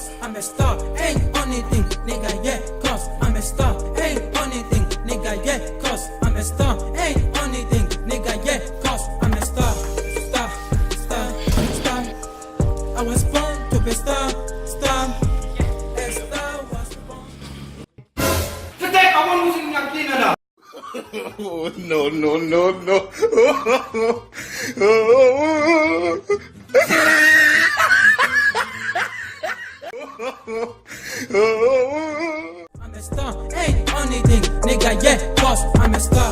cause I'm a star. Ain't anything, nigga, yeah, cause I'm a star. Ain't anything, nigga, yeah, cause I'm a star. Ain't anything, nigga, yeah, cause I'm a star. Star, star, star. I was born to be star, star. A star was born. Today I want music ng Canada. Oh, no, no, no, no. I'm a star, ain't anything, nigga, yeah, cause I'm a star.